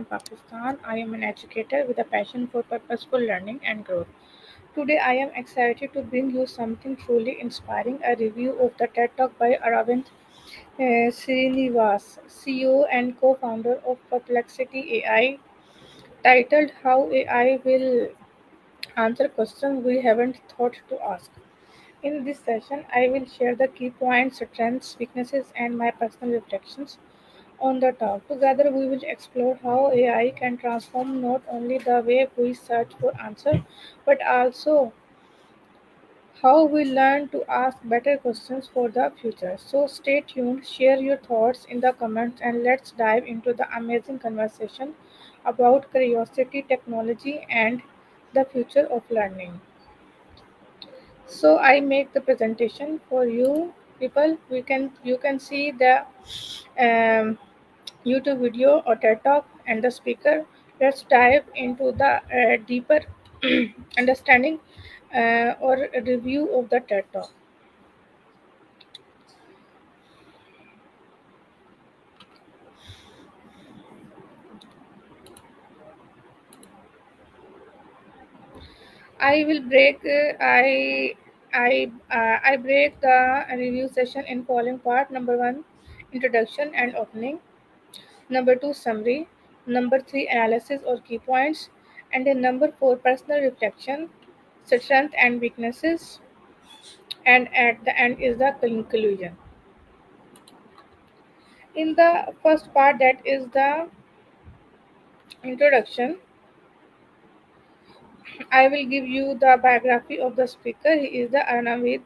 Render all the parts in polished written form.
Pakistan. I am an educator with a passion for purposeful learning and growth. Today, I am excited to bring you something truly inspiring, a review of the TED Talk by Aravind Srinivas, CEO and co-founder of Perplexity AI, titled How AI Will Answer Questions We Haven't Thought to Ask. In this session, I will share the key points, strengths, weaknesses, and my personal reflections on the talk. Together, we will explore how AI can transform not only the way we search for answers, but also how we learn to ask better questions for the future. So, stay tuned, share your thoughts in the comments, and let's dive into the amazing conversation about curiosity, technology, and the future of learning. So, I make the presentation for you people. You can see the um, YouTube video or TED Talk and the speaker. Let's dive into the deeper understanding or review of the TED Talk. I will break. I break the review session in following part: number one, introduction and opening; number two, summary; number three, analysis or key points; and then number four, personal reflection, strength and weaknesses; and at the end is the conclusion. In the first part, that is the introduction, I will give you the biography of the speaker. He is the Arnavid.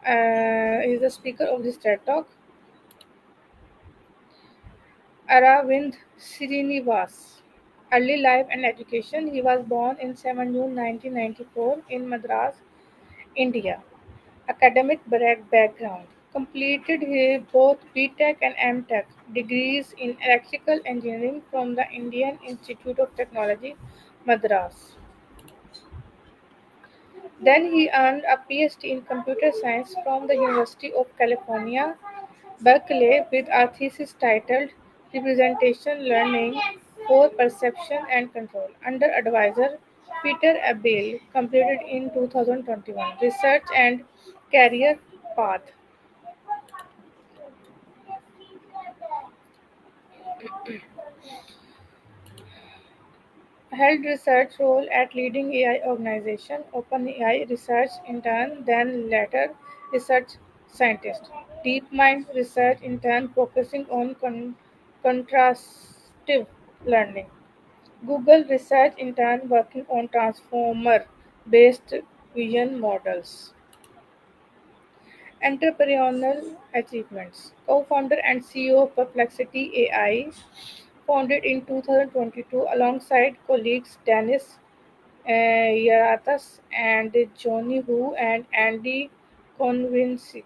He is the speaker of this TED Talk, Aravind Srinivas. Early life and education. He was born in 7 June 1994 in Madras, India. Academic background. Completed both BTech and MTech degrees in electrical engineering from the Indian Institute of Technology, Madras. Then he earned a PhD in computer science from the University of California, Berkeley, with a thesis titled Representation Learning for Perception and Control under advisor Peter Abel, completed in 2021. Research and career path. Held research role at leading AI organization, OpenAI research intern, then later research scientist. DeepMind research intern focusing on contrastive learning. Google research intern working on transformer-based vision models. Entrepreneurial achievements. Co-founder and CEO of Perplexity AI, founded in 2022 alongside colleagues Dennis Yaratas and Johnny Hu and Andy Konvinsky.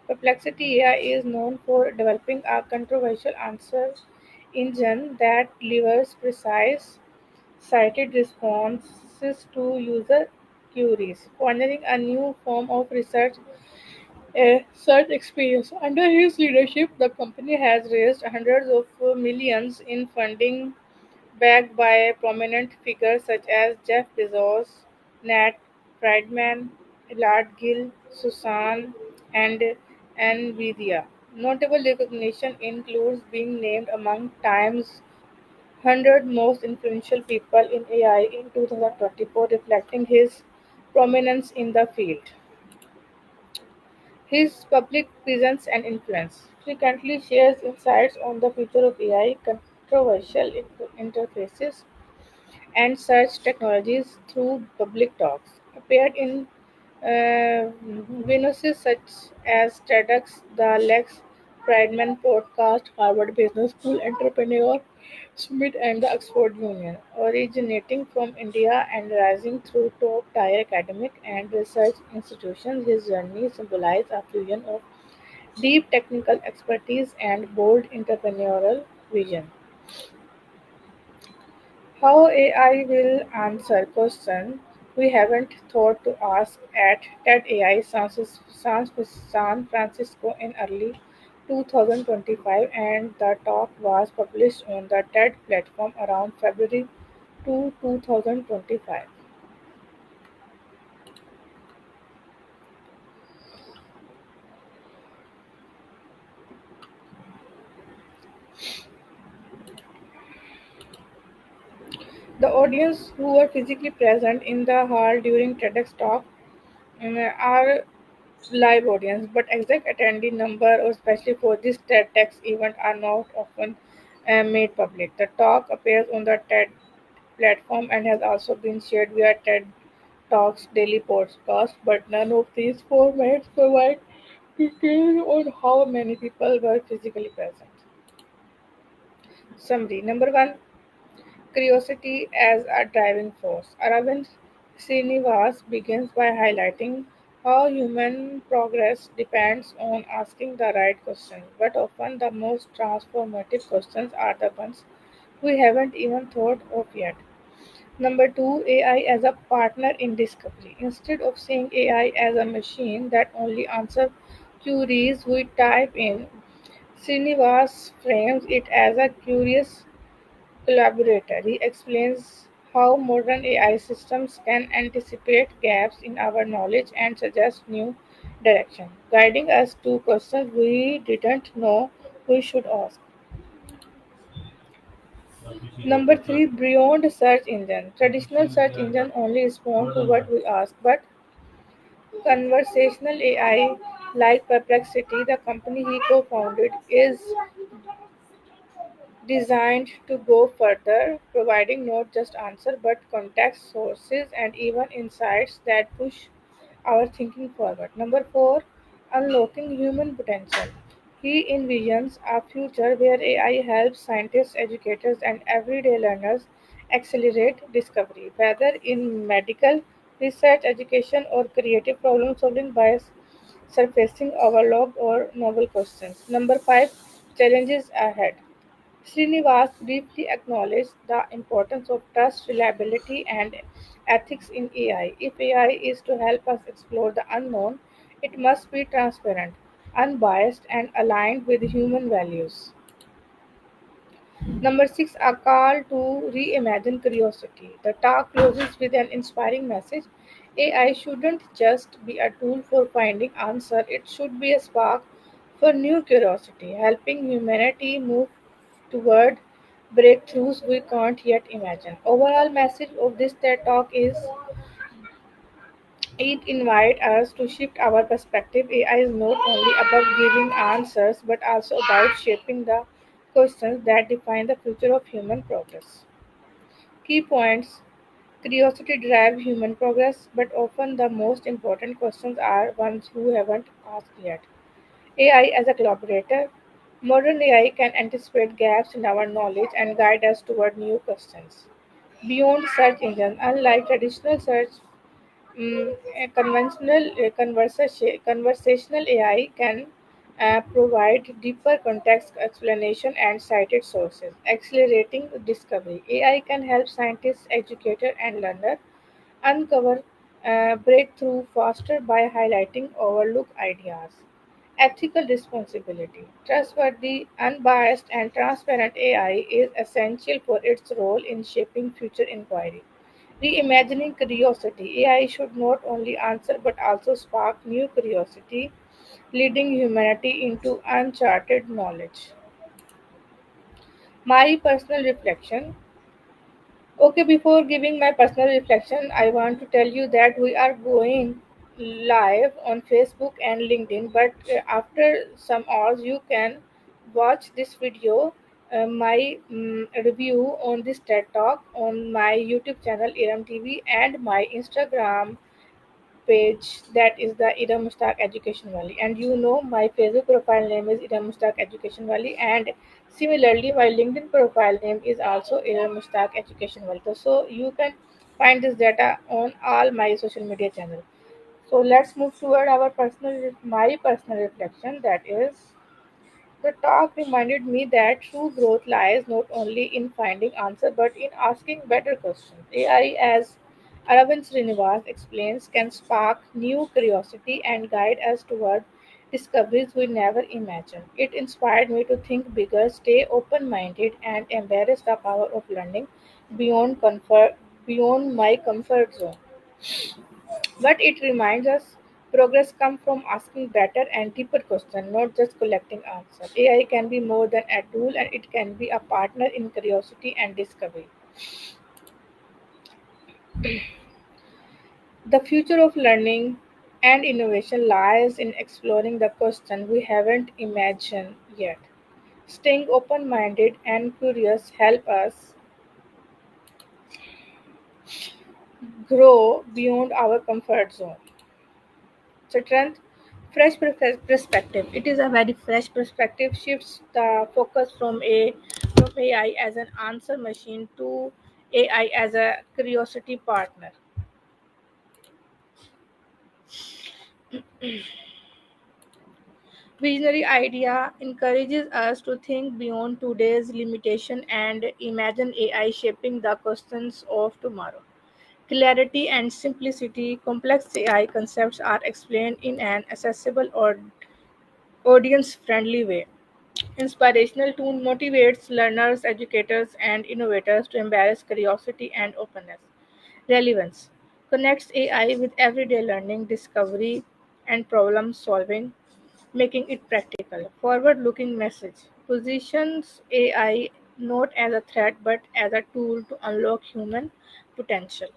Perplexity AI is known for developing a controversial answer engine that delivers precise, cited responses to user queries, pioneering a new form of search experience. Under his leadership, the company has raised hundreds of millions in funding backed by prominent figures such as Jeff Bezos, Nat Friedman, Elad Gil, Susan, and Nvidia. Notable recognition includes being named among Time's 100 most influential people in AI in 2024, reflecting his prominence in the field. His public presence and influence frequently shares insights on the future of AI, controversial interfaces, and search technologies through public talks. Appeared in venues such as TEDx, the Lex Friedman podcast, Harvard Business School Entrepreneur Summit, and the Oxford Union. Originating from India and rising through top tier academic and research institutions, his journey symbolizes a fusion of deep technical expertise and bold entrepreneurial vision. How AI will answer questions we haven't thought to ask at TED AI San Francisco in early 2025, and the talk was published on the TED platform around February 2025. The audience who were physically present in the hall during TEDx talk are live audience, but exact attendee number, or especially for this TEDx event, are not often made public. The talk appears on the TED platform and has also been shared via TED Talks daily podcast, but none of these formats provide details on how many people were physically present. Summary Number one, curiosity as a driving force. Aravind Srinivas begins by highlighting how human progress depends on asking the right questions, but often the most transformative questions are the ones we haven't even thought of yet. Number two, AI as a partner in discovery. Instead of seeing AI as a machine that only answers queries we type in, Srinivas frames it as a curious collaborator. He explains how modern AI systems can anticipate gaps in our knowledge and suggest new direction, guiding us to questions we didn't know we should ask. Number three, beyond search engine. Traditional search engine only respond to what we ask, but conversational AI like Perplexity, the company he co-founded, is designed to go further, providing not just answer but context, sources, and even insights that push our thinking forward. Number four, unlocking human potential. He envisions a future where AI helps scientists, educators, and everyday learners accelerate discovery, whether in medical research, education, or creative problem solving by surfacing overlooked or novel questions. Number five, challenges ahead. Srinivas briefly acknowledged the importance of trust, reliability, and ethics in AI. If AI is to help us explore the unknown, it must be transparent, unbiased, and aligned with human values. Number six, a call to reimagine curiosity. The talk closes with an inspiring message. AI shouldn't just be a tool for finding answer; it should be a spark for new curiosity, helping humanity move toward breakthroughs we can't yet imagine. Overall message of this TED Talk is it invites us to shift our perspective. AI is not only about giving answers but also about shaping the questions that define the future of human progress. Key points: curiosity drives human progress, but often the most important questions are ones who haven't asked yet. AI as a collaborator. Modern AI can anticipate gaps in our knowledge and guide us toward new questions. Beyond search engines, unlike traditional search, conversational AI can provide deeper context explanation and cited sources, accelerating discovery. AI can help scientists, educators, and learners uncover breakthrough faster by highlighting overlooked ideas. Ethical responsibility. Trustworthy, unbiased, and transparent AI is essential for its role in shaping future inquiry. Reimagining curiosity. AI should not only answer but also spark new curiosity, leading humanity into uncharted knowledge. My personal reflection. Okay, before giving my personal reflection, I want to tell you that we are going live on Facebook and LinkedIn, but after some hours, you can watch this video, my review on this TED Talk on my YouTube channel, Iram TV, and my Instagram page, that is the Ida Mushtaq Education Valley. And you know, my Facebook profile name is Ida Mushtaq Education Valley, and similarly, my LinkedIn profile name is also Ida Mushtaq Education Valley. So you can find this data on all my social media channels. So let's move toward my personal reflection. That is, the talk reminded me that true growth lies not only in finding answers but in asking better questions. AI, as Aravind Srinivas explains, can spark new curiosity and guide us toward discoveries we never imagined. It inspired me to think bigger, stay open minded, and embrace the power of learning beyond, beyond my comfort zone. But it reminds us progress comes from asking better and deeper questions, not just collecting answers. AI can be more than a tool and it can be a partner in curiosity and discovery. The future of learning and innovation lies in exploring the question we haven't imagined yet. Staying open minded and curious help us grow beyond our comfort zone. Strength, perspective. It is a very fresh perspective, shifts the focus from AI as an answer machine to AI as a curiosity partner. Visionary idea encourages us to think beyond today's limitation and imagine AI shaping the questions of tomorrow. Clarity and simplicity, complex AI concepts are explained in an accessible or audience friendly way. Inspirational tone motivates learners, educators, and innovators to embrace curiosity and openness. Relevance connects AI with everyday learning, discovery, and problem solving, making it practical. Forward looking message positions AI not as a threat but as a tool to unlock human potential.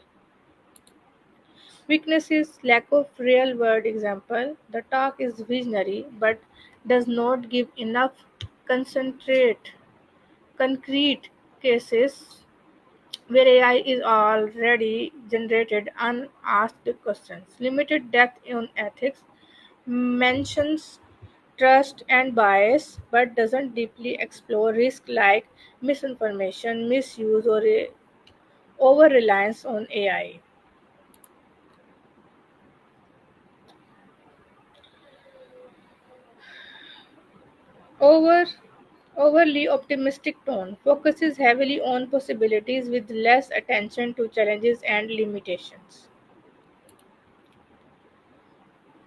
Weakness is lack of real world example. The talk is visionary but does not give enough concentrate concrete cases where AI is already generated unasked questions. Limited depth in ethics mentions trust and bias but doesn't deeply explore risk like misinformation, misuse, or over reliance on AI. Over Overly optimistic tone focuses heavily on possibilities with less attention to challenges and limitations.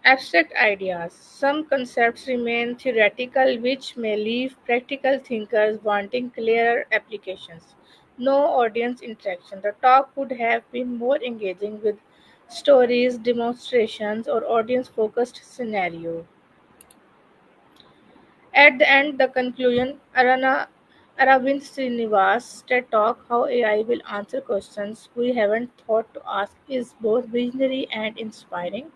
Abstract ideas. Some concepts remain theoretical, which may leave practical thinkers wanting clearer applications. No audience interaction. The talk could have been more engaging with stories, demonstrations, or audience focused scenario. At the end, the conclusion, Aravind Srinivas' TED Talk, How AI Will Answer Questions We Haven't Thought to Ask, is both visionary and inspiring.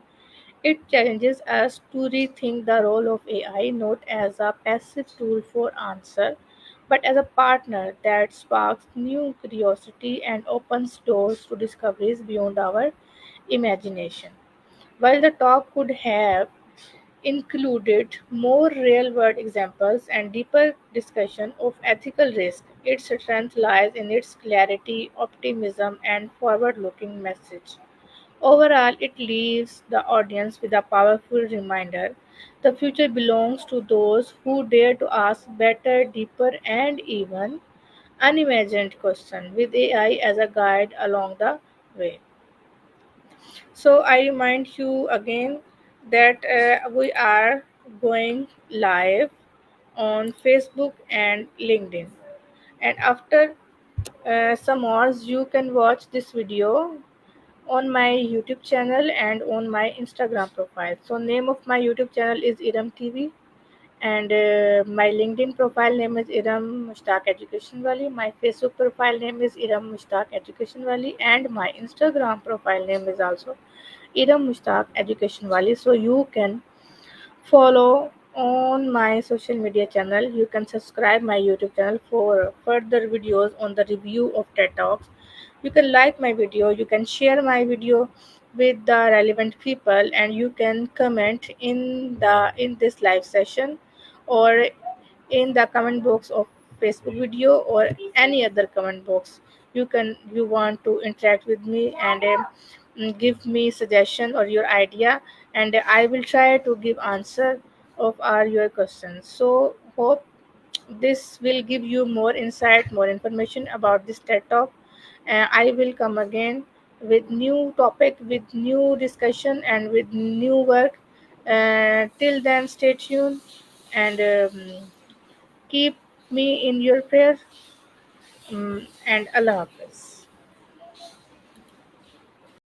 It challenges us to rethink the role of AI not as a passive tool for answer, but as a partner that sparks new curiosity and opens doors to discoveries beyond our imagination. While the talk could have included more real-world examples and deeper discussion of ethical risk, its strength lies in its clarity, optimism, and forward-looking message. Overall, it leaves the audience with a powerful reminder: the future belongs to those who dare to ask better, deeper, and even unimagined questions with AI as a guide along the way. So, I remind you again that we are going live on Facebook and LinkedIn. And after some hours, you can watch this video on my YouTube channel and on my Instagram profile. So name of my YouTube channel is Iram TV, and my LinkedIn profile name is Iram Mushtaq Education Valley. My Facebook profile name is Iram Mushtaq Education Valley, and my Instagram profile name is also Iram Mushtaq Education Valley. So you can follow on my social media channel. You can subscribe my YouTube channel for further videos on the review of TED Talks. You can like my video, you can share my video with the relevant people, and you can comment in this live session or in the comment box of Facebook video or any other comment box. You want to interact with me and give me suggestion or your idea, and I will try to give answer of all your questions. So hope this will give you more insight, more information about this TED Talk. I will come again with new topic, with new discussion, and with new work. Till then, stay tuned and keep me in your prayers. And Allah Hafiz.